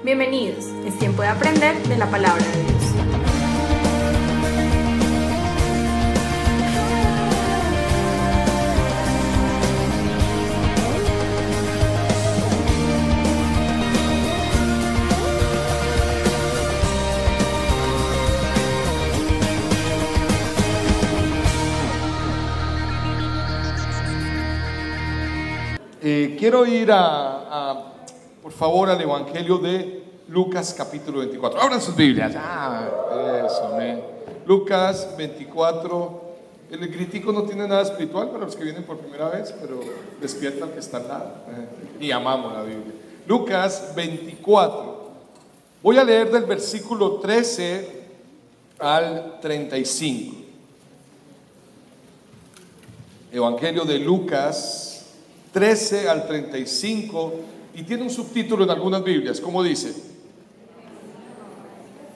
Bienvenidos, es tiempo de aprender de la palabra de Dios. Quiero ir por favor, al Evangelio de Lucas capítulo 24. Abran sus Biblias. Eso, amén. Lucas 24. El crítico no tiene nada espiritual para los que vienen por primera vez, pero despierta al que está al lado. Y amamos la Biblia. Lucas 24. Voy a leer del versículo 13 al 35. Evangelio de Lucas 13 al 35, y tiene un subtítulo en algunas Biblias. ¿Cómo dice?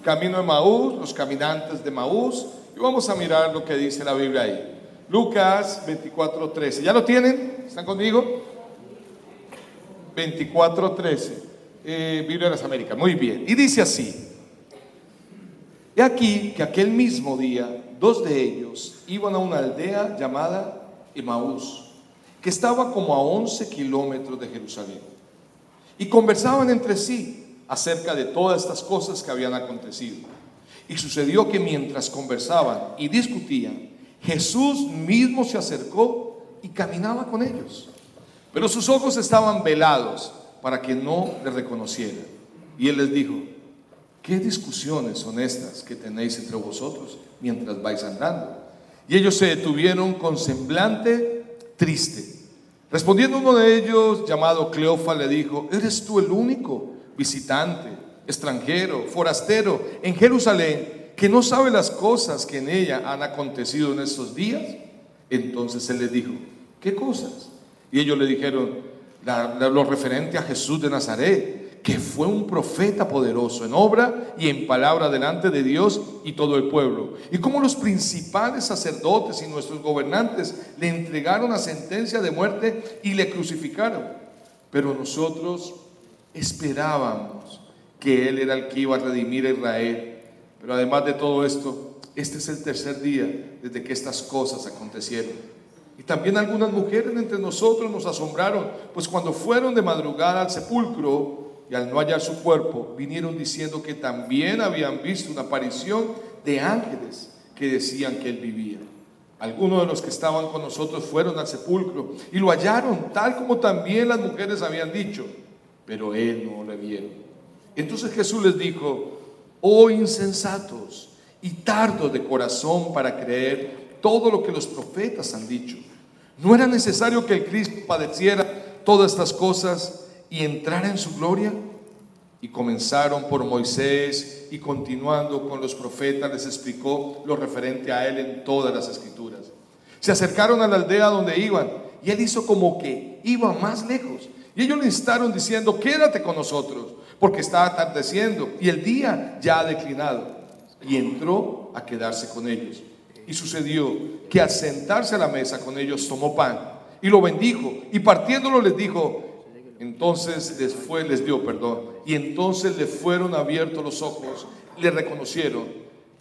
Camino de Maús, los caminantes de Maús. Y vamos a mirar lo que dice la Biblia ahí. Lucas 24, 13. ¿Ya lo tienen? ¿Están conmigo? 24, 13. Biblia de las Américas. Muy bien. Y dice así: He aquí que aquel mismo día, dos de ellos iban a una aldea llamada Emaús, que estaba como a 11 kilómetros de Jerusalén, y conversaban entre sí acerca de todas estas cosas que habían acontecido. Y sucedió que mientras conversaban y discutían, Jesús mismo se acercó y caminaba con ellos, pero sus ojos estaban velados para que no le reconocieran. Y él les dijo: ¿qué discusiones son estas que tenéis entre vosotros mientras vais andando? Y ellos se detuvieron con semblante triste. Respondiendo uno de ellos, llamado Cleofas, le dijo: ¿eres tú el único visitante, extranjero, forastero en Jerusalén, que no sabe las cosas que en ella han acontecido en estos días? Entonces él les dijo: ¿qué cosas? Y ellos le dijeron lo referente a Jesús de Nazaret, que fue un profeta poderoso en obra y en palabra delante de Dios y todo el pueblo, y cómo los principales sacerdotes y nuestros gobernantes le entregaron a sentencia de muerte y le crucificaron. Pero nosotros esperábamos que él era el que iba a redimir a Israel. Pero además de todo esto, este es el tercer día desde que estas cosas acontecieron. Y también algunas mujeres entre nosotros nos asombraron, pues cuando fueron de madrugada al sepulcro y al no hallar su cuerpo, vinieron diciendo que también habían visto una aparición de ángeles que decían que él vivía. Algunos de los que estaban con nosotros fueron al sepulcro y lo hallaron tal como también las mujeres habían dicho, pero él no le vieron. Entonces Jesús les dijo: oh insensatos y tardos de corazón para creer todo lo que los profetas han dicho. ¿No era necesario que el Cristo padeciera todas estas cosas y entrara en su gloria? Y comenzaron por Moisés y continuando con los profetas les explicó lo referente a él en todas las escrituras. Se acercaron a la aldea donde iban y él hizo como que iba más lejos, y ellos le instaron diciendo: quédate con nosotros, porque está atardeciendo y el día ya ha declinado. Y entró a quedarse con ellos. Y sucedió que al sentarse a la mesa con ellos tomó pan y lo bendijo, y partiéndolo les dijo, y entonces le fueron abiertos los ojos, le reconocieron,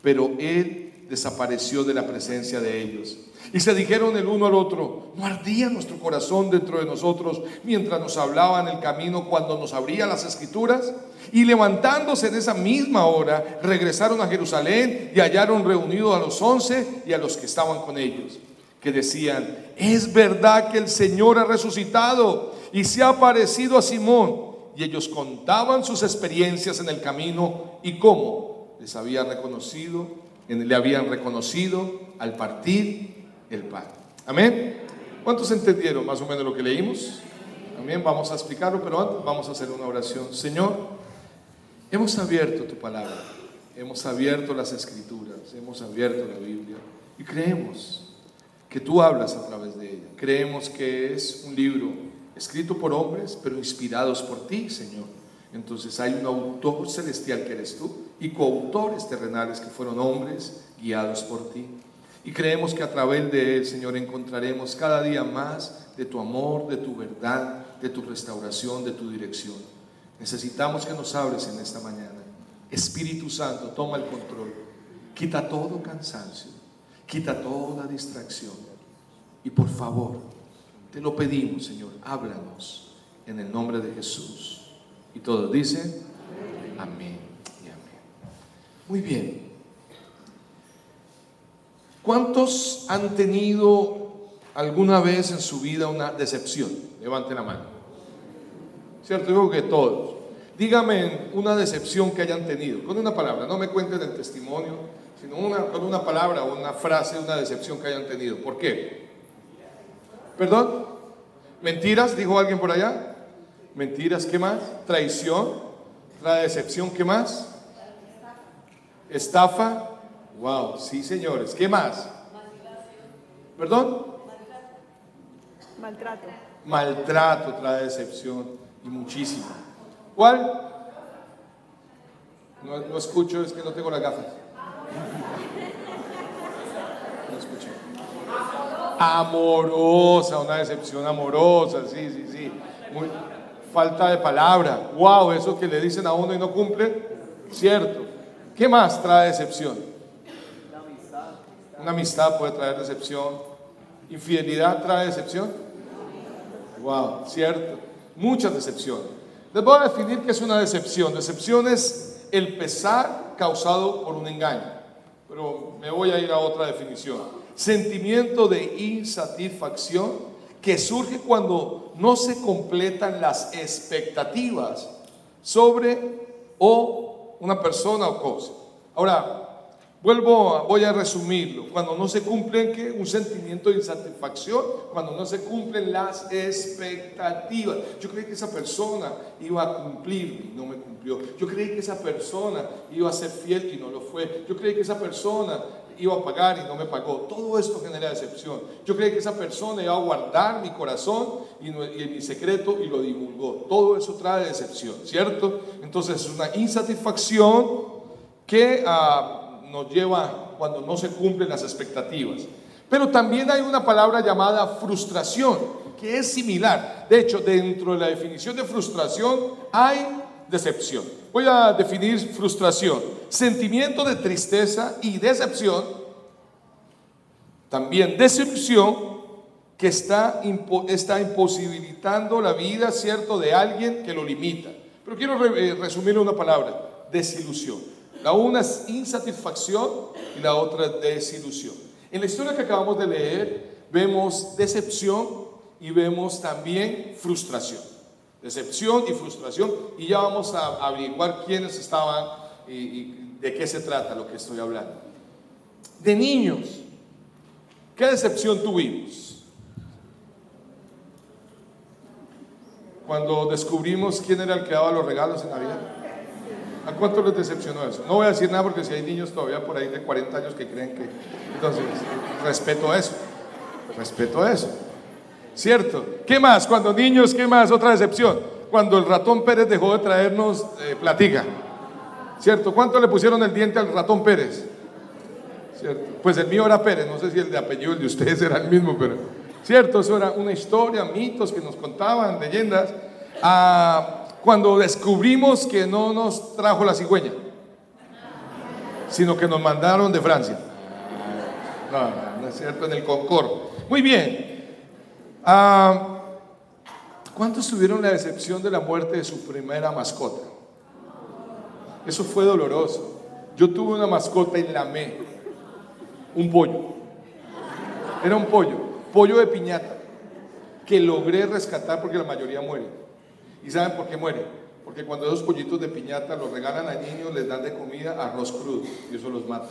pero él desapareció de la presencia de ellos. Y se dijeron el uno al otro: ¿no ardía nuestro corazón dentro de nosotros mientras nos hablaba en el camino, cuando nos abría las escrituras? Y levantándose en esa misma hora, regresaron a Jerusalén y hallaron reunidos a los 11 y a los que estaban con ellos, que decían: es verdad que el Señor ha resucitado y se ha aparecido a Simón. Y ellos contaban sus experiencias en el camino y cómo le habían reconocido al partir el pan. Amén. ¿Cuántos entendieron más o menos lo que leímos? Amén. Vamos a explicarlo, pero antes vamos a hacer una oración. Señor, hemos abierto tu palabra, hemos abierto las escrituras, hemos abierto la Biblia y creemos que tú hablas a través de ella. Creemos que es un libro escrito por hombres, pero inspirados por ti, Señor. Entonces hay un autor celestial que eres tú y coautores terrenales que fueron hombres guiados por ti. Y creemos que a través de él, Señor, encontraremos cada día más de tu amor, de tu verdad, de tu restauración, de tu dirección. Necesitamos que nos hables en esta mañana. Espíritu Santo, toma el control. Quita todo cansancio, quita toda distracción. Y por favor, te lo pedimos, Señor, háblanos en el nombre de Jesús. Y todos dicen amén y amén. Muy bien. ¿Cuántos han tenido alguna vez en su vida una decepción? Levanten la mano. ¿Cierto? Digo que todos. Dígame una decepción que hayan tenido, con una palabra, no me cuenten el testimonio, sino con una palabra o una frase, una decepción que hayan tenido. ¿Por qué? ¿Perdón? ¿Mentiras? ¿Dijo alguien por allá? ¿Mentiras? ¿Qué más? ¿Traición? ¿La decepción? ¿Qué más? ¿Estafa? Wow, sí, señores. ¿Qué más? ¿Perdón? Maltrato. Maltrato trae decepción y muchísimo. ¿Cuál? No escucho, es que no tengo las gafas. No escucho. Amorosa, una decepción amorosa, sí. Falta de palabra. Wow, eso que le dicen a uno y no cumple, cierto. ¿Qué más trae decepción? Una amistad puede traer decepción. ¿Infidelidad trae decepción? Wow, cierto. Muchas decepciones. Les voy a definir qué es una decepción. Decepción es el pesar causado por un engaño. Pero me voy a ir a otra definición. Sentimiento de insatisfacción que surge cuando no se completan las expectativas sobre o una persona o cosa. Ahora, voy a resumirlo. Cuando no se cumplen, ¿qué? Un sentimiento de insatisfacción, cuando no se cumplen las expectativas. Yo creí que esa persona iba a cumplir y no me cumplió. Yo creí que esa persona iba a ser fiel y no lo fue. Yo creí que esa persona iba a pagar y no me pagó. Todo esto genera decepción. Yo creí que esa persona iba a guardar mi corazón y mi secreto y lo divulgó. Todo eso trae decepción, ¿cierto? Entonces es una insatisfacción que nos lleva cuando no se cumplen las expectativas. Pero también hay una palabra llamada frustración, que es similar. De hecho, dentro de la definición de frustración hay decepción. Voy a definir frustración: sentimiento de tristeza y decepción. También decepción que está imposibilitando la vida, ¿cierto?, de alguien, que lo limita. Pero quiero resumirlo en una palabra: desilusión. La una es insatisfacción y la otra es desilusión. En la historia que acabamos de leer vemos decepción y vemos también frustración. Decepción y frustración, y ya vamos a averiguar quiénes estaban y de qué se trata lo que estoy hablando. De niños, ¿qué decepción tuvimos? Cuando descubrimos quién era el que daba los regalos en Navidad. ¿A cuánto les decepcionó eso? No voy a decir nada porque si hay niños todavía por ahí de 40 años que creen que... Entonces, respeto eso. ¿Cierto? ¿Qué más? Cuando niños, ¿qué más? Otra decepción. Cuando el ratón Pérez dejó de traernos platica. ¿Cierto? ¿Cuánto le pusieron el diente al ratón Pérez? ¿Cierto? Pues el mío era Pérez, no sé si el de apellido, el de ustedes era el mismo, pero... ¿Cierto? Eso era una historia, mitos que nos contaban, leyendas. Cuando descubrimos que no nos trajo la cigüeña, sino que nos mandaron de Francia. No es cierto, en el Concorde. Muy bien. ¿Cuántos tuvieron la decepción de la muerte de su primera mascota? Eso fue doloroso. Yo tuve una mascota y la amé. Un pollo. Era un pollo de piñata, que logré rescatar porque la mayoría muere. ¿Y saben por qué muere? Porque cuando esos pollitos de piñata los regalan a niños, les dan de comida arroz crudo y eso los mata.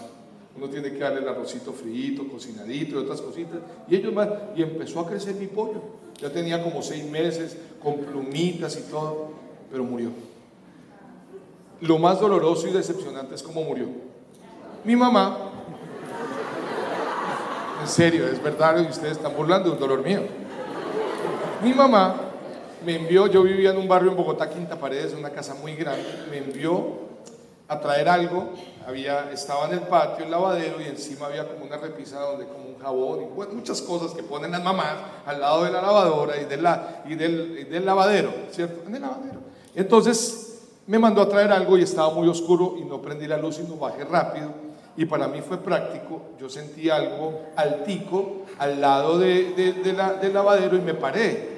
Uno tiene que darle el arrocito frito, cocinadito y otras cositas. Y empezó a crecer mi pollo. Ya tenía como 6 meses, con plumitas y todo, pero murió. Lo más doloroso y decepcionante es cómo murió. Mi mamá, en serio, es verdad, y ustedes están burlando de un dolor mío. Mi mamá me envió, yo vivía en un barrio en Bogotá, Quinta Paredes, una casa muy grande, me envió a traer algo. Estaba en el patio el lavadero y encima había como una repisa donde como un jabón y bueno, muchas cosas que ponen las mamás al lado de la lavadora y del lavadero, ¿cierto? En el lavadero. Entonces me mandó a traer algo y estaba muy oscuro y no prendí la luz y no bajé rápido. Y para mí fue práctico. Yo sentí algo altico al lado del lavadero y me paré.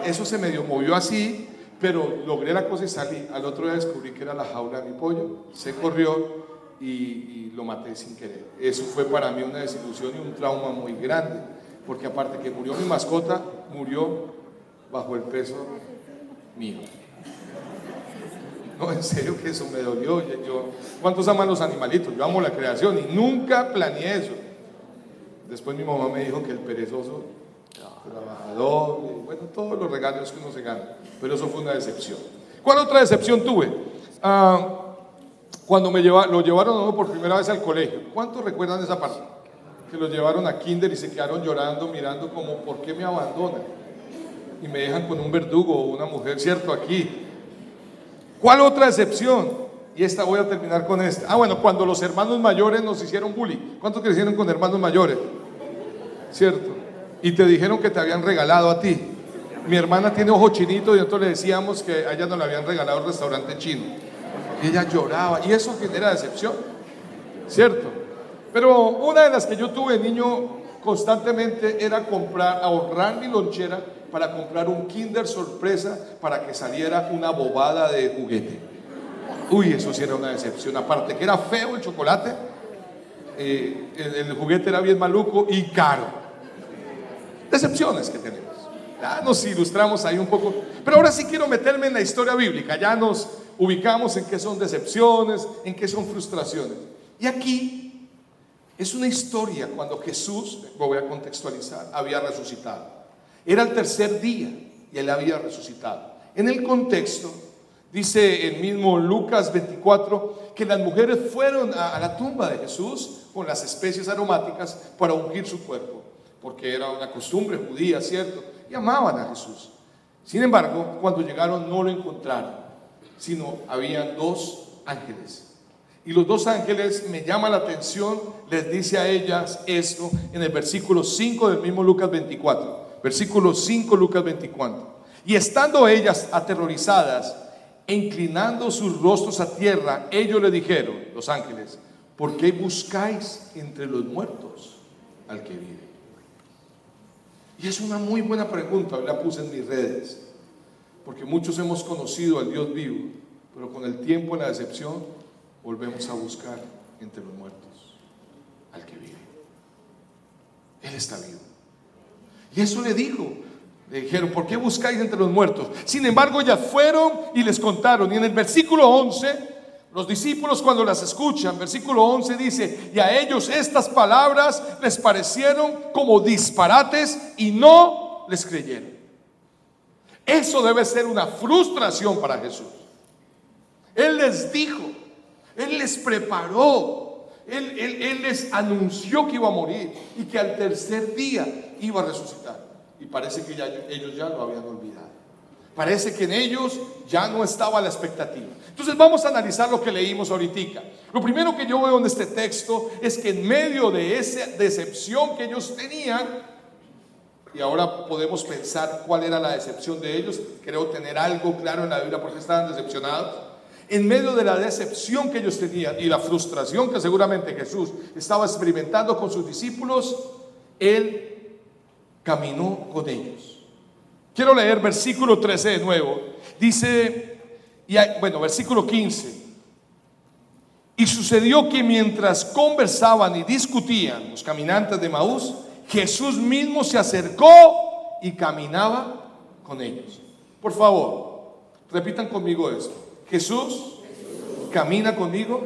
Eso se medio movió así, pero logré la cosa y salí. Al otro día descubrí que era la jaula de mi pollo. Se corrió y lo maté sin querer. Eso fue para mí una desilusión y un trauma muy grande, porque aparte que murió mi mascota, murió bajo el peso mío. No, en serio que eso me dolió. ¿Cuántos aman los animalitos? Yo amo la creación y nunca planeé eso. Después mi mamá me dijo que el perezoso, trabajador, bueno, todos los regalos que uno se gana, pero eso fue una decepción. ¿Cuál otra decepción tuve? Cuando lo llevaron a uno por primera vez al colegio. ¿Cuántos recuerdan esa parte? Que lo llevaron a kinder y se quedaron llorando, mirando como, ¿por qué me abandonan? Y me dejan con un verdugo o una mujer, ¿cierto? Aquí. ¿Cuál otra decepción? Y esta voy a terminar con esta. Bueno, cuando los hermanos mayores nos hicieron bullying. ¿Cuántos crecieron con hermanos mayores? ¿Cierto? Y te dijeron que te habían regalado a ti. Mi hermana tiene ojo chinito y nosotros le decíamos que a ella no le habían regalado el restaurante chino. Y ella lloraba y eso genera decepción, ¿cierto? Pero una de las que yo tuve niño constantemente era ahorrar mi lonchera para comprar un Kinder sorpresa para que saliera una bobada de juguete. Uy, eso sí era una decepción. Aparte que era feo el chocolate, el juguete era bien maluco y caro. Decepciones que tenemos. Ya nos ilustramos ahí un poco. Pero ahora sí quiero meterme en la historia bíblica. Ya nos ubicamos en qué son decepciones, en qué son frustraciones. Y aquí es una historia cuando Jesús, lo voy a contextualizar, había resucitado. Era el tercer día y él había resucitado. En el contexto, dice el mismo Lucas 24, que las mujeres fueron a la tumba de Jesús con las especies aromáticas para ungir su cuerpo, porque era una costumbre judía, ¿cierto? Y amaban a Jesús. Sin embargo, cuando llegaron no lo encontraron, sino habían dos ángeles. Y los dos ángeles, me llama la atención, les dice a ellas esto en el versículo 5 del mismo Lucas 24. Versículo 5, Lucas 24. Y estando ellas aterrorizadas e inclinando sus rostros a tierra, ellos le dijeron, los ángeles, ¿por qué buscáis entre los muertos al que vive? Y es una muy buena pregunta, hoy la puse en mis redes, porque muchos hemos conocido al Dios vivo, pero con el tiempo, en la decepción, volvemos a buscar entre los muertos al que vive. Él está vivo. Y eso le dijeron, ¿por qué buscáis entre los muertos? Sin embargo, ya fueron y les contaron. Y en el versículo 11, los discípulos cuando las escuchan, versículo 11 dice, y a ellos estas palabras les parecieron como disparates y no les creyeron. Eso debe ser una frustración para Jesús. Él les dijo, Él les preparó, Él les anunció que iba a morir y que al tercer día iba a resucitar. Y parece que ellos ya lo habían olvidado. Parece que en ellos ya no estaba la expectativa. Entonces vamos a analizar lo que leímos ahorita. Lo primero que yo veo en este texto es que en medio de esa decepción que ellos tenían, y ahora podemos pensar cuál era la decepción de ellos, creo tener algo claro en la Biblia porque estaban decepcionados. En medio de la decepción que ellos tenían y la frustración que seguramente Jesús estaba experimentando con sus discípulos, Él caminó con ellos. Quiero leer versículo 13 de nuevo. Dice, versículo 15. Y sucedió que mientras conversaban y discutían los caminantes de Emaús, Jesús mismo se acercó y caminaba con ellos. Por favor, repitan conmigo esto. Jesús camina conmigo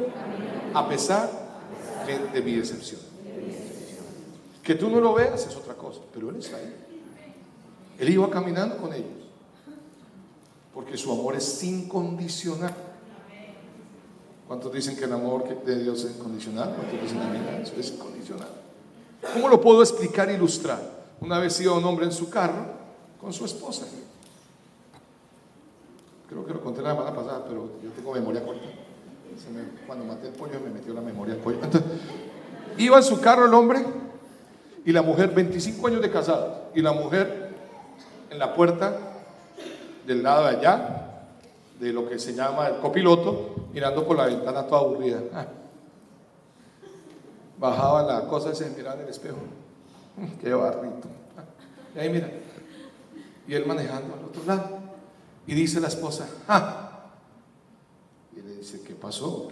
a pesar de mi decepción. Que tú no lo veas es otra cosa, pero Él está ahí. Él iba caminando con ellos porque su amor es incondicional. ¿Cuántos dicen que el amor de Dios es incondicional? ¿Cuántos dicen amén? Eso es incondicional. ¿Cómo lo puedo explicar e ilustrar? Una vez iba un hombre en su carro con su esposa. Creo que lo conté la semana pasada, pero yo tengo memoria corta. Cuando maté el pollo me metió la memoria el pollo. Entonces, iba en su carro el hombre y la mujer, 25 años de casada, y la mujer en la puerta del lado de allá de lo que se llama el copiloto, mirando por la ventana toda aburrida. Bajaba la cosa y se miraba en el espejo. Qué barrito. Y ahí mira. Y él manejando al otro lado. Y dice la esposa, y le dice, ¿qué pasó?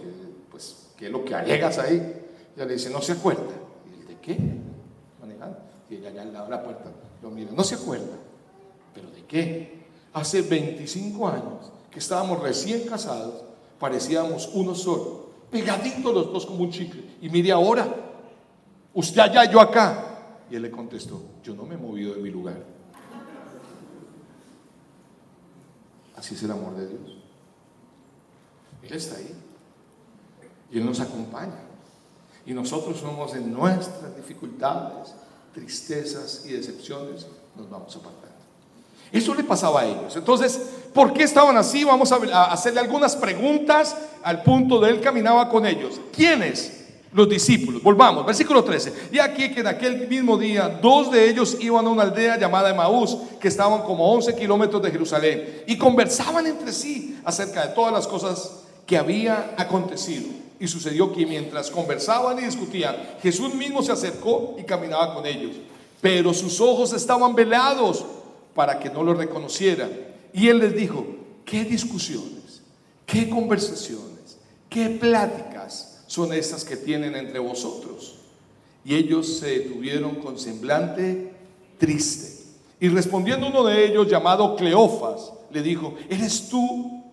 ¿Qué es lo que alegas ahí? Y ella le dice, ¿no se acuerda? Y él, ¿de qué? Manejando. Y ella allá al lado de la puerta lo mira, ¿no se acuerda? ¿Pero de qué? Hace 25 años que estábamos recién casados, parecíamos uno solo, pegaditos los dos como un chicle. Y mire ahora, usted allá, yo acá. Y él le contestó, yo no me he movido de mi lugar. Así es el amor de Dios. Él está ahí y Él nos acompaña, y nosotros somos en nuestras dificultades, tristezas y decepciones nos vamos apartando. Eso le pasaba a ellos. Entonces, ¿por qué estaban así? Vamos a hacerle algunas preguntas al punto de él caminaba con ellos. ¿Quiénes? Los discípulos. Volvamos, versículo 13. Y aquí que en aquel mismo día 2 de ellos iban a una aldea llamada Emaús, que estaban como 11 kilómetros de Jerusalén, y conversaban entre sí acerca de todas las cosas que había acontecido. Y sucedió que mientras conversaban y discutían, Jesús mismo se acercó y caminaba con ellos, pero sus ojos estaban velados para que no lo reconocieran. Y él les dijo, ¿qué discusiones, qué conversaciones, qué pláticas son estas que tienen entre vosotros? Y ellos se detuvieron con semblante triste. Y respondiendo uno de ellos, llamado Cleofas, le dijo, ¿eres tú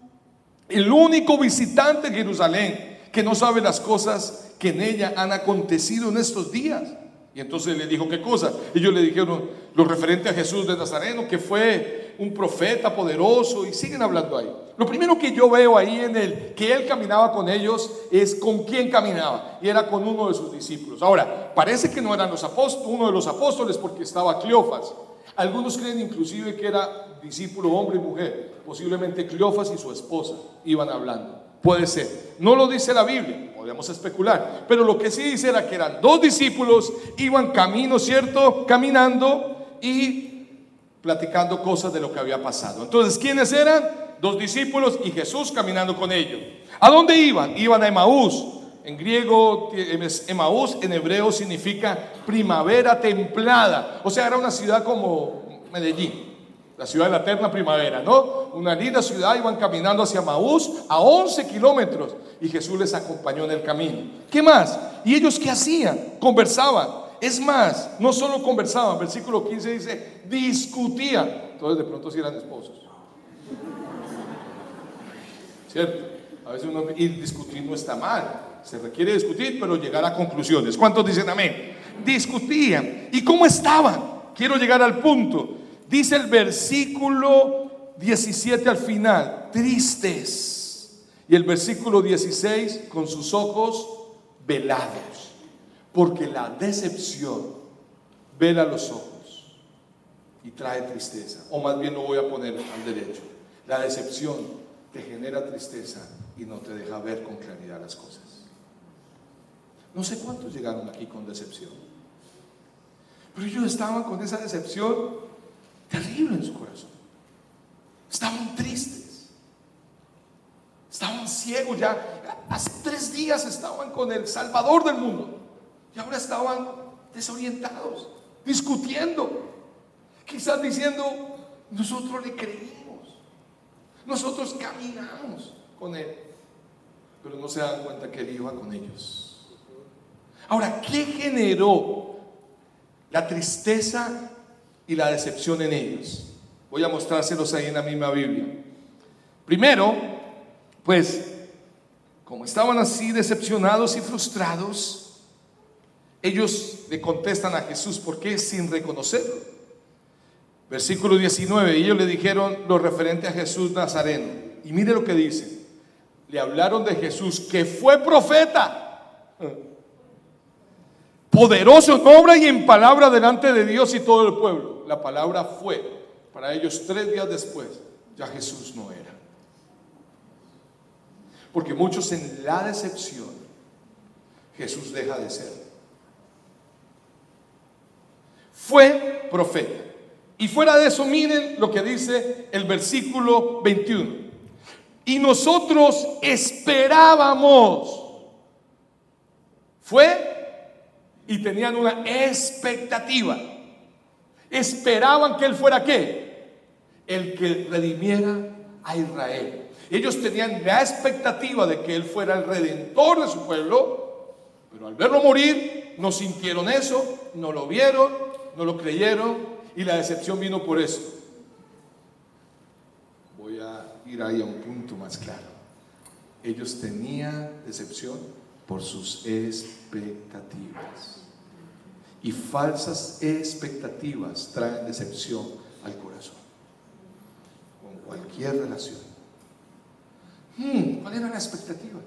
el único visitante en Jerusalén que no sabe las cosas que en ella han acontecido en estos días? Y entonces le dijo, ¿qué cosa? Ellos le dijeron lo referente a Jesús de Nazareno, que fue un profeta poderoso, y siguen hablando ahí. Lo primero que yo veo ahí en el que él caminaba con ellos es con quién caminaba, y era con uno de sus discípulos. Ahora, parece que no eran uno de los apóstoles, porque estaba Cleofas. Algunos creen inclusive que era discípulo hombre y mujer. Posiblemente Cleofas y su esposa iban hablando. Puede ser, no lo dice la Biblia, podemos especular, pero lo que sí dice era que eran 2 discípulos, iban camino, ¿cierto? Caminando y platicando cosas de lo que había pasado. Entonces, ¿quiénes eran? 2 discípulos y Jesús caminando con ellos. ¿A dónde iban? Iban a Emaús. En griego, Emaús en hebreo significa primavera templada. O sea, era una ciudad como Medellín, la ciudad de la eterna primavera, ¿no? Una linda ciudad. Iban caminando hacia Emaús a 11 kilómetros y Jesús les acompañó en el camino. ¿Qué más? ¿Y ellos qué hacían? Conversaban. Es más, no solo conversaban, versículo 15 dice, discutían. Entonces de pronto sí eran esposos, ¿cierto? A veces uno, y discutir no está mal, se requiere discutir, pero llegar a conclusiones. ¿Cuántos dicen amén? Discutían. ¿Y cómo estaban? Quiero llegar al punto. Dice el versículo 17 al final, tristes. Y el versículo 16, con sus ojos velados, porque la decepción vela los ojos y trae tristeza. O más bien lo voy a poner al derecho. La decepción te genera tristeza y no te deja ver con claridad las cosas. No sé cuántos llegaron aquí con decepción, pero ellos estaban con esa decepción terrible en su corazón. Estaban tristes, estaban ciegos. Ya hace 3 días estaban con el Salvador del mundo y ahora estaban desorientados, discutiendo, quizás diciendo, nosotros le creímos, nosotros caminamos con él, pero no se dan cuenta que él iba con ellos. Ahora, ¿qué generó la tristeza y la decepción en ellos? Voy a mostrárselos ahí en la misma Biblia. Primero, pues, como estaban así decepcionados y frustrados, ellos le contestan a Jesús, ¿por qué? Sin reconocerlo. Versículo 19, ellos le dijeron lo referente a Jesús Nazareno. Y mire lo que dice. Le hablaron de Jesús, que fue profeta, poderoso en obra y en palabra delante de Dios y todo el pueblo. La palabra fue. Para ellos 3 días después ya Jesús no era. Porque muchos en la decepción Jesús deja de ser. Fue profeta. Y fuera de eso, miren lo que dice el versículo 21. y nosotros esperábamos. Fue y tenían una expectativa. Esperaban que Él fuera ¿qué? El que redimiera a Israel. Ellos tenían la expectativa de que Él fuera el redentor de su pueblo, pero al verlo morir no sintieron eso, no lo vieron, no lo creyeron, y la decepción vino por eso. Voy a ir ahí a un punto más claro. Ellos tenían decepción por sus expectativas, y falsas expectativas traen decepción al corazón, con cualquier relación. ¿Cuál era la expectativa?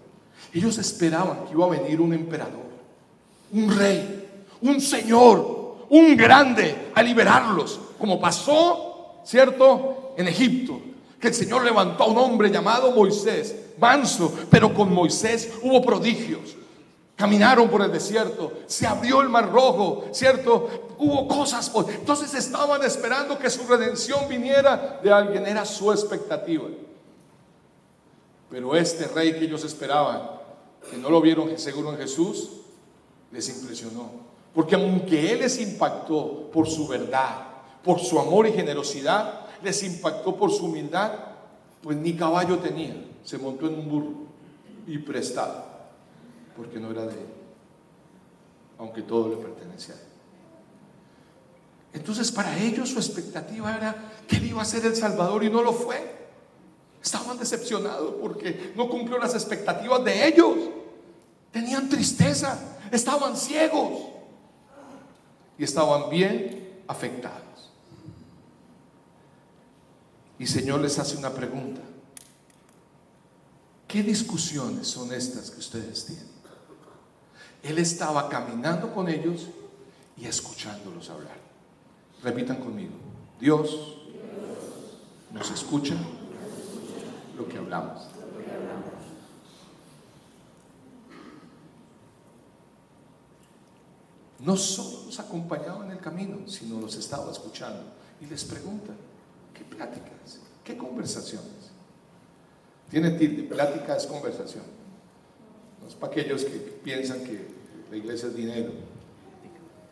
Ellos esperaban que iba a venir un emperador, un rey, un señor, un grande a liberarlos, como pasó, ¿cierto?, en Egipto, que el Señor levantó a un hombre llamado Moisés, manso, pero con Moisés hubo prodigios. Caminaron por el desierto, se abrió el mar rojo, ¿cierto? Hubo cosas. Entonces estaban esperando que su redención viniera de alguien, era su expectativa. Pero este rey que ellos esperaban, que no lo vieron seguro en Jesús, les impresionó. Porque aunque Él les impactó por su verdad, por su amor y generosidad, les impactó por su humildad, pues ni caballo tenía, se montó en un burro y prestado, porque no era de Él, aunque todo le pertenecía a Él. Entonces para ellos su expectativa era que Él iba a ser el Salvador, y no lo fue. Estaban decepcionados porque no cumplió las expectativas de ellos. Tenían tristeza, estaban ciegos y estaban bien afectados. Y el Señor les hace una pregunta: ¿qué discusiones son estas que ustedes tienen? Él estaba caminando con ellos y escuchándolos hablar. Repitan conmigo: Dios nos escucha lo que hablamos. No solo los acompañaba en el camino, sino los estaba escuchando. Y les pregunta: ¿qué pláticas? ¿Qué conversaciones? Tiene tilde, plática es conversación. No es para aquellos que piensan que la iglesia es dinero.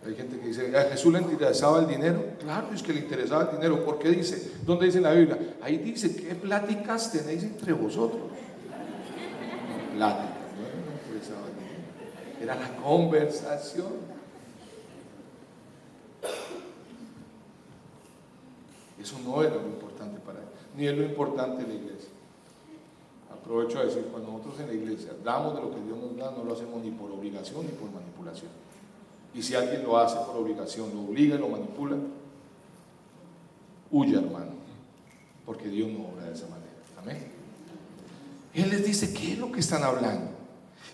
Hay gente que dice: ¿a Jesús le interesaba el dinero? Claro, es que le interesaba el dinero. ¿Por qué dice? ¿Dónde dice en la Biblia? Ahí dice: ¿qué pláticas tenéis entre vosotros? No, pláticas, no le interesaba el dinero. Era la conversación. Eso no era lo importante para Él, ni es lo importante en la iglesia. Aprovecho a decir, cuando nosotros en la iglesia damos de lo que Dios nos da, no lo hacemos ni por obligación ni por manipulación. Y si alguien lo hace por obligación, lo obliga y lo manipula, huya, hermano, porque Dios no obra de esa manera. Amén. Él les dice: ¿qué es lo que están hablando?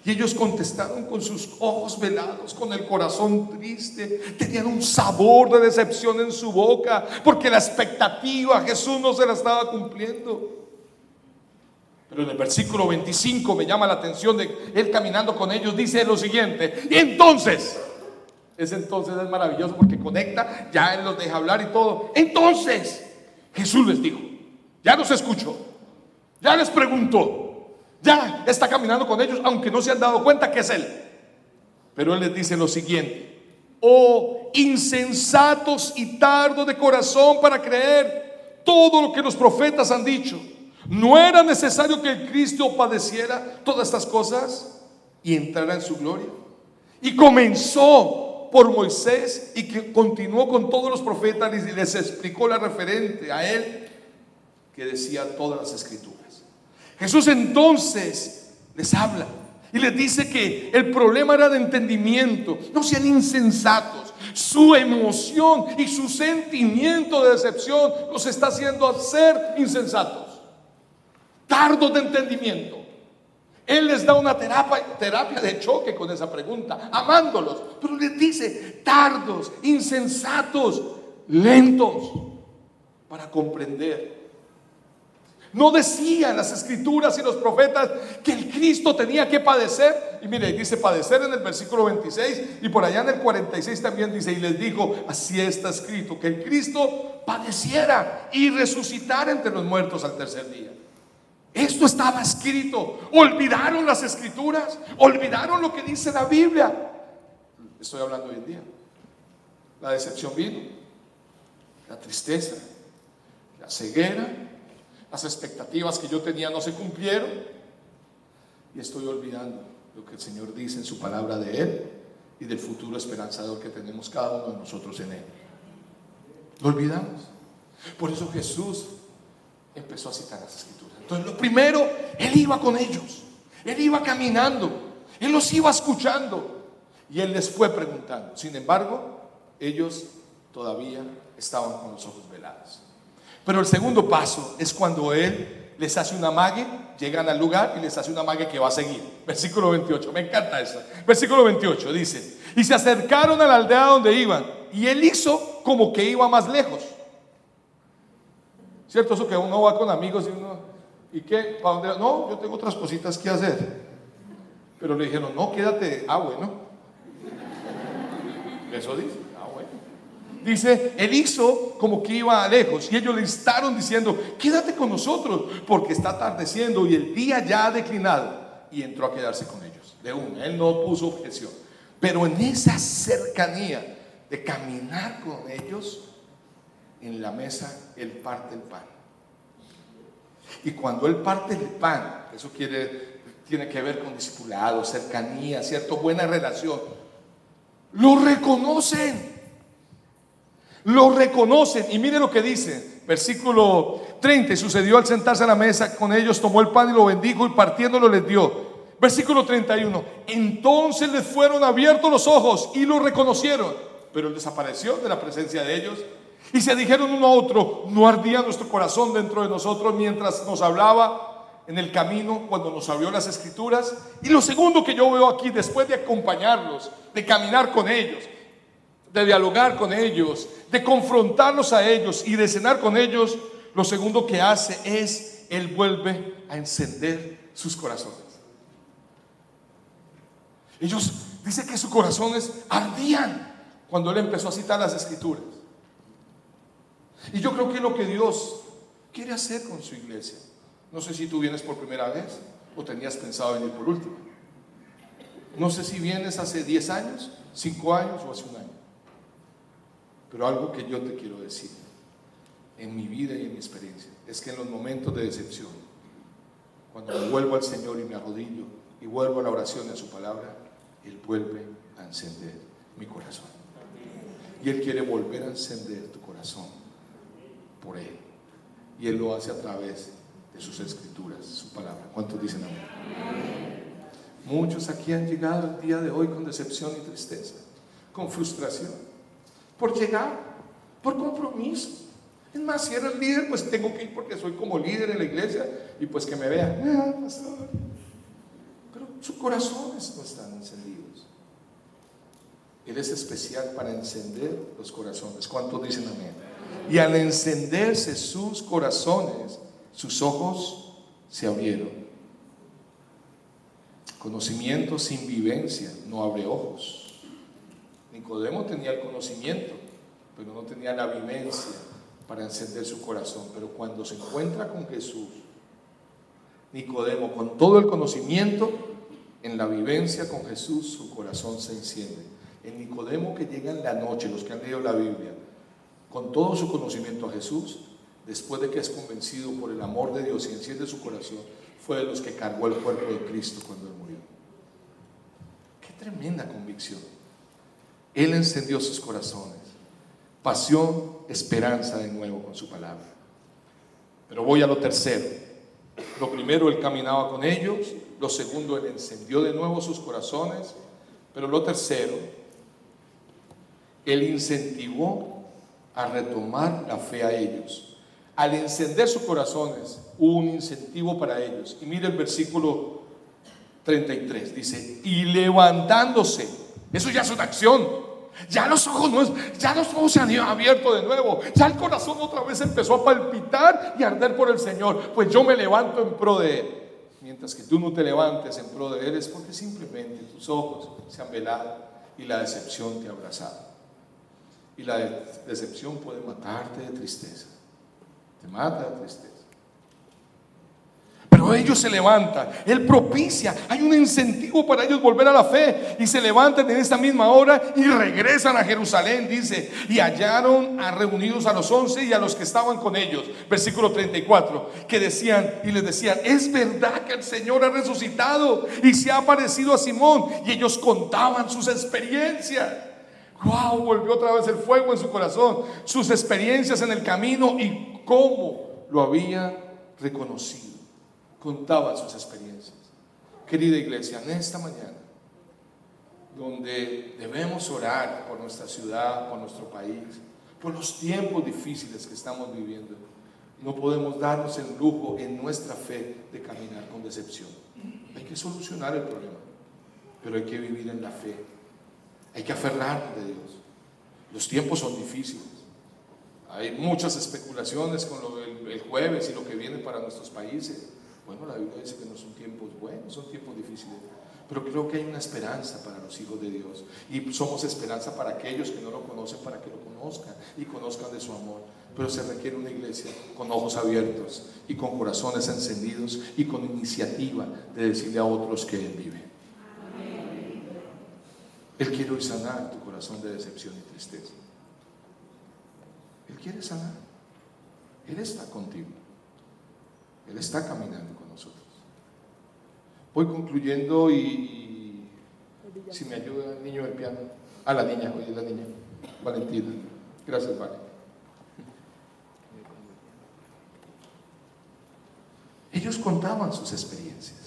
Y ellos contestaron con sus ojos velados, con el corazón triste. Tenían un sabor de decepción en su boca, porque la expectativa a Jesús no se la estaba cumpliendo. Pero en el versículo 25 me llama la atención de Él caminando con ellos. Dice lo siguiente: y entonces, ese entonces es maravilloso porque conecta, ya Él los deja hablar y todo. Entonces Jesús les dijo: ya los escuchó, ya les preguntó, ya está caminando con ellos, aunque no se han dado cuenta que es Él. Pero Él les dice lo siguiente: oh insensatos y tardos de corazón para creer todo lo que los profetas han dicho. ¿No era necesario que el Cristo padeciera todas estas cosas y entrara en su gloria? Y comenzó por Moisés y que continuó con todos los profetas, y les explicó la referente a Él que decía todas las escrituras. Jesús entonces les habla y les dice que el problema era de entendimiento. No sean insensatos. Su emoción y su sentimiento de decepción los está haciendo ser insensatos, tardos de entendimiento. Él les da una terapia de choque con esa pregunta, amándolos, pero les dice: tardos, insensatos, lentos para comprender. No decían las escrituras y los profetas que el Cristo tenía que padecer. Y mire, dice padecer en el versículo 26, y por allá en el 46 también dice: y les dijo, así está escrito, que el Cristo padeciera y resucitara entre los muertos al tercer día. Esto estaba escrito. Olvidaron las escrituras, olvidaron lo que dice la Biblia. Estoy hablando hoy en día. La decepción vino, la tristeza, la ceguera, las expectativas que yo tenía no se cumplieron, y estoy olvidando lo que el Señor dice en su palabra de Él y del futuro esperanzador que tenemos cada uno de nosotros en Él. Lo olvidamos. Por eso Jesús empezó a citar las escrituras. Entonces, lo primero, Él iba con ellos, Él iba caminando, Él los iba escuchando y Él les fue preguntando. Sin embargo, ellos todavía estaban con los ojos velados. Pero el segundo paso es cuando Él les hace un amague, llegan al lugar y les hace un amague que va a seguir. Versículo 28, me encanta eso. Versículo 28 dice: y se acercaron a la aldea donde iban, y Él hizo como que iba más lejos. ¿Cierto? Eso que uno va con amigos y uno, ¿y qué? ¿Para dónde? No, yo tengo otras cositas que hacer. Pero le dijeron, no, quédate. Ah, bueno. Eso dice. Ah, bueno. Dice, Él hizo como que iba lejos, y ellos le instaron diciendo, quédate con nosotros, porque está atardeciendo y el día ya ha declinado. Y entró a quedarse con ellos. De una, Él no puso objeción. Pero en esa cercanía de caminar con ellos, en la mesa Él parte el pan. Y cuando Él parte el pan, eso tiene que ver con discipulado, cercanía, cierto, buena relación. Lo reconocen. Y mire lo que dice, versículo 30. Y sucedió al sentarse a la mesa con ellos, tomó el pan y lo bendijo, y partiéndolo les dio. Versículo 31. Entonces les fueron abiertos los ojos y lo reconocieron, pero Él desapareció de la presencia de ellos. Y se dijeron uno a otro, ¿no ardía nuestro corazón dentro de nosotros mientras nos hablaba en el camino, cuando nos abrió las escrituras? Y lo segundo que yo veo aquí, después de acompañarlos, de caminar con ellos, de dialogar con ellos, de confrontarlos a ellos y de cenar con ellos, lo segundo que hace es, Él vuelve a encender sus corazones. Ellos, dice que sus corazones ardían cuando Él empezó a citar las escrituras. Y yo creo que es lo que Dios quiere hacer con su iglesia. No sé si tú vienes por primera vez o tenías pensado venir por última. No sé si vienes hace 10 años, 5 años o hace un año. Pero algo que yo te quiero decir, en mi vida y en mi experiencia, es que en los momentos de decepción, cuando me vuelvo al Señor y me arrodillo y vuelvo a la oración y a su palabra, Él vuelve a encender mi corazón. Y Él quiere volver a encender tu corazón por Él, y Él lo hace a través de sus escrituras, su palabra. ¿Cuántos dicen amén? Muchos aquí han llegado el día de hoy con decepción y tristeza, con frustración, por llegar, por compromiso. Es más, si eres líder, pues tengo que ir porque soy como líder en la iglesia, y pues que me vean, pastor. Pero sus corazones no están encendidos. Él es especial para encender los corazones. ¿Cuántos dicen amén? Y al encenderse sus corazones, sus ojos se abrieron. Conocimiento sin vivencia no abre ojos. Nicodemo tenía el conocimiento, pero no tenía la vivencia para encender su corazón. Pero cuando se encuentra con Jesús, Nicodemo, con todo el conocimiento, en la vivencia con Jesús, su corazón se enciende. El Nicodemo que llega en la noche, los que han leído la Biblia, con todo su conocimiento a Jesús, después de que es convencido por el amor de Dios y enciende su corazón, fue de los que cargó el cuerpo de Cristo cuando Él murió. Qué tremenda convicción. Él encendió sus corazones, pasión, esperanza de nuevo con su palabra. Pero voy a lo tercero. Lo primero, Él caminaba con ellos. Lo segundo, Él encendió de nuevo sus corazones. Pero lo tercero, Él incentivó a retomar la fe a ellos. Al encender sus corazones, hubo un incentivo para ellos. Y mire el versículo 33, dice, y levantándose, eso ya es una acción. Ya los ojos se han abierto de nuevo. Ya el corazón otra vez empezó a palpitar y a arder por el Señor. Pues yo me levanto en pro de Él. Mientras que tú no te levantes en pro de Él, es porque simplemente tus ojos se han velado y la decepción te ha abrazado. Y la decepción puede matarte de tristeza. Te mata de tristeza. Pero Pero ellos se levantan, Él propicia, hay un incentivo para ellos volver a la fe, y se levantan en esta misma hora y regresan a Jerusalén, dice, y hallaron a reunidos a los 11 y a los que estaban con ellos, versículo 34, que decían y les decían: es verdad que el Señor ha resucitado y se ha aparecido a Simón. Y ellos contaban sus experiencias. Wow, volvió otra vez el fuego en su corazón, sus experiencias en el camino y cómo lo habían reconocido. Contaban sus experiencias. Querida iglesia, en esta mañana, donde debemos orar por nuestra ciudad, por nuestro país, por los tiempos difíciles que estamos viviendo, no podemos darnos el lujo en nuestra fe de caminar con decepción. Hay que solucionar el problema, pero hay que vivir en la fe. Hay que aferrarnos de Dios. Los tiempos son difíciles. Hay muchas especulaciones con lo del jueves y lo que viene para nuestros países. Bueno, la Biblia dice que no son tiempos buenos, son tiempos difíciles. Pero creo que hay una esperanza para los hijos de Dios. Y somos esperanza para aquellos que no lo conocen, para que lo conozcan y conozcan de su amor. Pero se requiere una iglesia con ojos abiertos y con corazones encendidos y con iniciativa de decirle a otros que Él vive. Él quiere hoy sanar tu corazón de decepción y tristeza. Él quiere sanar. Él está contigo. Él está caminando con nosotros. Voy concluyendo y si me ayuda el niño del piano. La niña, oye, la niña. Valentina. Gracias, Vale. Ellos contaban sus experiencias.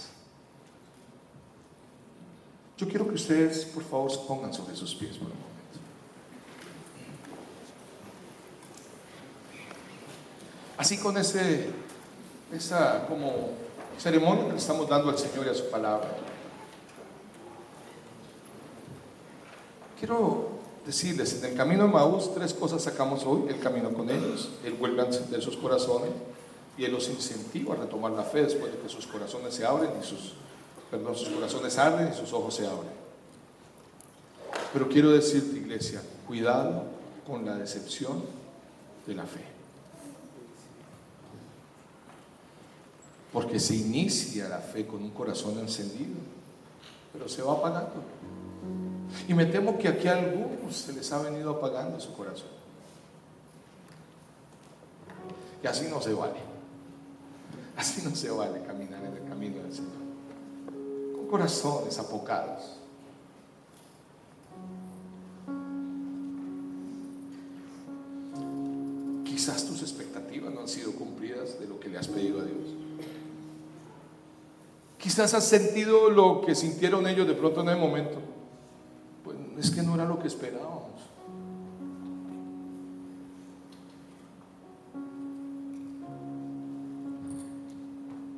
Yo quiero que ustedes, por favor, se pongan sobre sus pies por un momento. Así con esa como ceremonia que le estamos dando al Señor y a su palabra, quiero decirles, en el camino de Maús, 3 cosas sacamos hoy. El camino con ellos, Él vuelve a encender sus corazones y Él los incentiva a retomar la fe después de que sus corazones se abren y sus corazones arden y sus ojos se abren. Pero quiero decirte, iglesia, cuidado con la decepción de la fe, porque se inicia la fe con un corazón encendido, pero se va apagando. Y me temo que aquí a algunos se les ha venido apagando su corazón, y así no se vale. Así no se vale caminar en el camino del Señor con corazones apocados. Quizás tus expectativas no han sido cumplidas de lo que le has pedido a Dios. Quizás has sentido lo que sintieron ellos de pronto en el momento. Pues es que no era lo que esperábamos.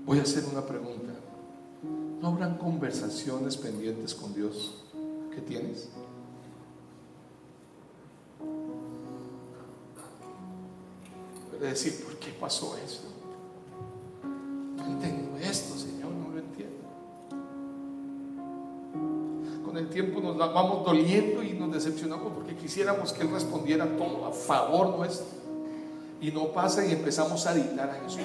Voy a hacer una pregunta. ¿No habrán conversaciones pendientes con Dios que tienes? Puedes decir, ¿por qué pasó esto? No entiendo esto, Señor, no lo entiendo. Con el tiempo nos vamos doliendo y nos decepcionamos porque quisiéramos que Él respondiera todo a favor nuestro. Y no pasa y empezamos a dictar a Jesús.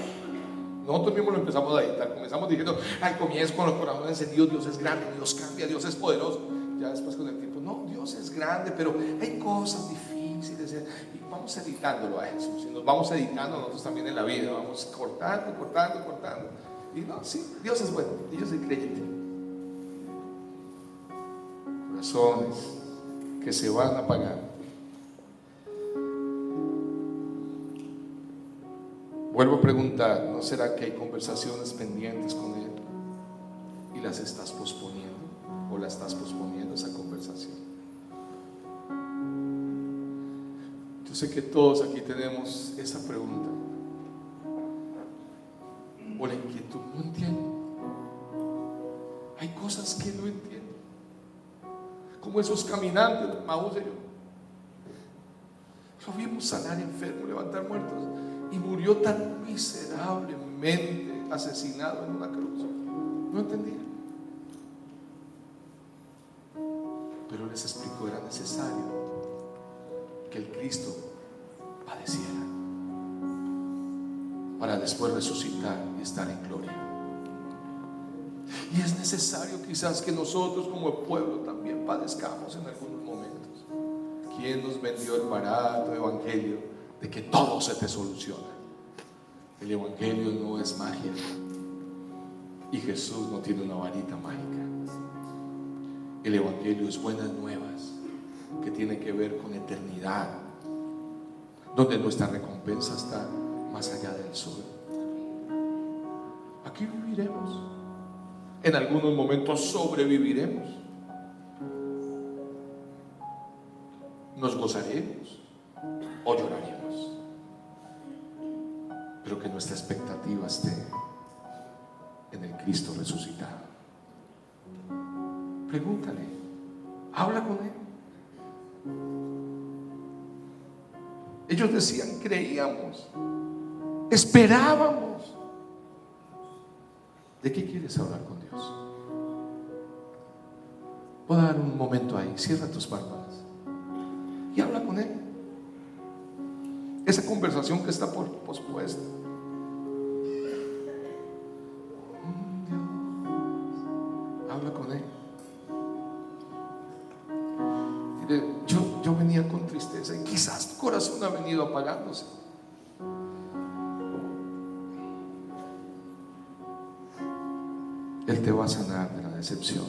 Nosotros mismos lo empezamos a dictar. Comenzamos diciendo, al comienzo con los corazones encendidos, Dios es grande, Dios cambia, Dios es poderoso. Ya después con el tiempo, no, Dios es grande, pero hay cosas difíciles. Y vamos editándolo a Jesús. Y nos vamos editando nosotros también en la vida. Vamos cortando. Y no, sí, Dios es bueno y yo soy creyente. Corazones que se van apagando. Vuelvo a preguntar, ¿no será que hay conversaciones pendientes con Él y las estás posponiendo o la estás posponiendo esa conversación? Yo sé que todos aquí tenemos esa pregunta o la inquietud. No entiendo. Hay cosas que no entiendo, como esos caminantes, Maús y yo. Lo vimos sanar enfermos, levantar muertos, y murió tan miserablemente asesinado en una cruz. No entendía. Pero les explicó, era necesario que el Cristo padeciera para después resucitar y estar en gloria. Y es necesario quizás que nosotros como pueblo también padezcamos en algunos momentos. ¿Quién nos vendió el barato evangelio de que todo se te soluciona? El evangelio no es magia, y Jesús no tiene una varita mágica. El evangelio es buenas nuevas que tienen que ver con eternidad, donde nuestra recompensa está más allá del sol. Aquí viviremos, en algunos momentos sobreviviremos, nos gozaremos o lloraremos, pero que nuestra expectativa esté en el Cristo resucitado. Pregúntale, habla con Él. Ellos decían, creíamos, esperábamos. ¿De qué quieres hablar con Dios? Voy a dar un momento ahí, cierra tus párpados y habla con Él. Esa conversación que está pospuesta. Habla con Él. Dile, yo venía con tristeza y quizás tu corazón ha venido apagándose. Él te va a sanar de la decepción.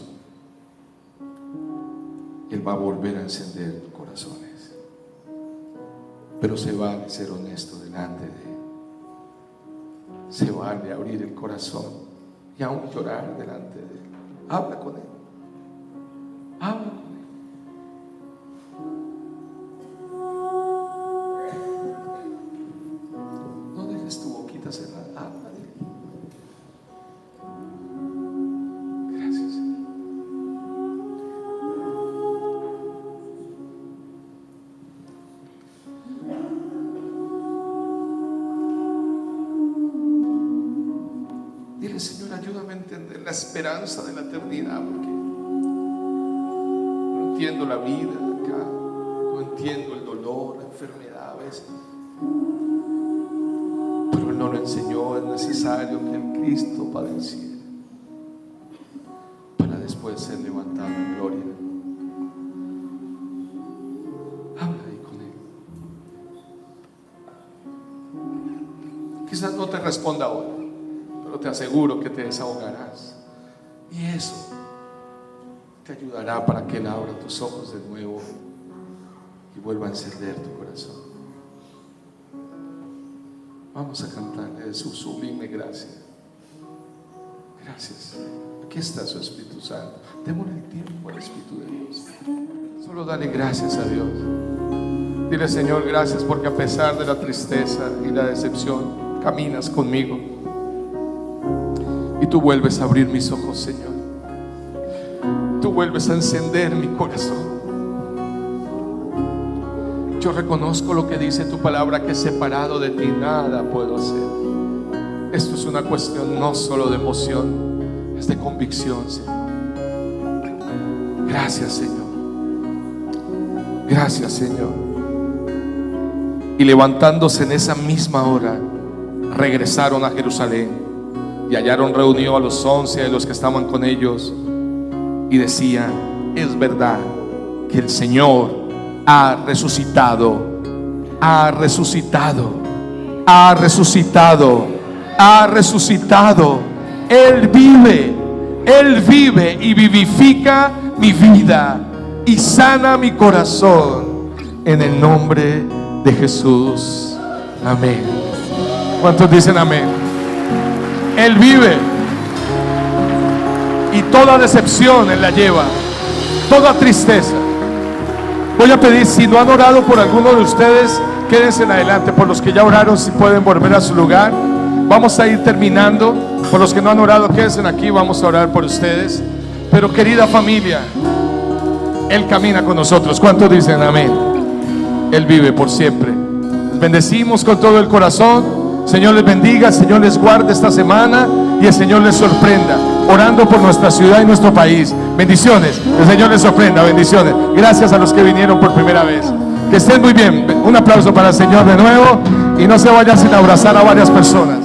Él va a volver a encender tus corazones. Pero se vale ser honesto delante de Él. Se vale abrir el corazón y aún llorar delante de Él. Habla con Él. Habla con Él. No dejes tu boquita cerrada. Habla de Él. Gracias. Dile, Señor, ayúdame a entender la esperanza de la eternidad, porque no entiendo la vida acá, no entiendo el dolor, la enfermedad a veces, pero Él no lo enseñó. Es necesario que el Cristo padeciera para después ser levantado en gloria. Habla ahí con Él. Quizás no te responda ahora, pero te aseguro que te desahogarás, y eso te ayudará para que Él abra tus ojos de nuevo y vuelva a encender tu corazón. Vamos a cantarle de su sublime gracia. Gracias. Aquí está su Espíritu Santo. Démosle el tiempo al Espíritu de Dios. Solo dale gracias a Dios. Dile, Señor, gracias porque a pesar de la tristeza y la decepción, caminas conmigo. Y tú vuelves a abrir mis ojos, Señor. Tú vuelves a encender mi corazón. Yo reconozco lo que dice tu palabra, que separado de ti nada puedo hacer. Esto es una cuestión no solo de emoción, es de convicción, Señor. Gracias, Señor. Gracias, Señor. Y levantándose en esa misma hora, regresaron a Jerusalén y hallaron reunido a los 11 de los que estaban con ellos, y decían: es verdad que el Señor ha resucitado, ha resucitado, ha resucitado, ha resucitado. Él vive y vivifica mi vida y sana mi corazón, en el nombre de Jesús. Amén. ¿Cuántos dicen amén? Él vive, y toda decepción Él la lleva, toda tristeza. Voy a pedir, si no han orado por alguno de ustedes, quédense en adelante. Por los que ya oraron, si pueden volver a su lugar. Vamos a ir terminando. Por los que no han orado, quédense aquí, vamos a orar por ustedes. Pero querida familia, Él camina con nosotros. ¿Cuántos dicen amén? Él vive por siempre. Les bendecimos con todo el corazón. Señor les bendiga, Señor les guarde esta semana y el Señor les sorprenda, orando por nuestra ciudad y nuestro país. Bendiciones, el Señor les sorprenda. Bendiciones. Gracias a los que vinieron por primera vez. Que estén muy bien. Un aplauso para el Señor de nuevo, y no se vayan sin abrazar a varias personas.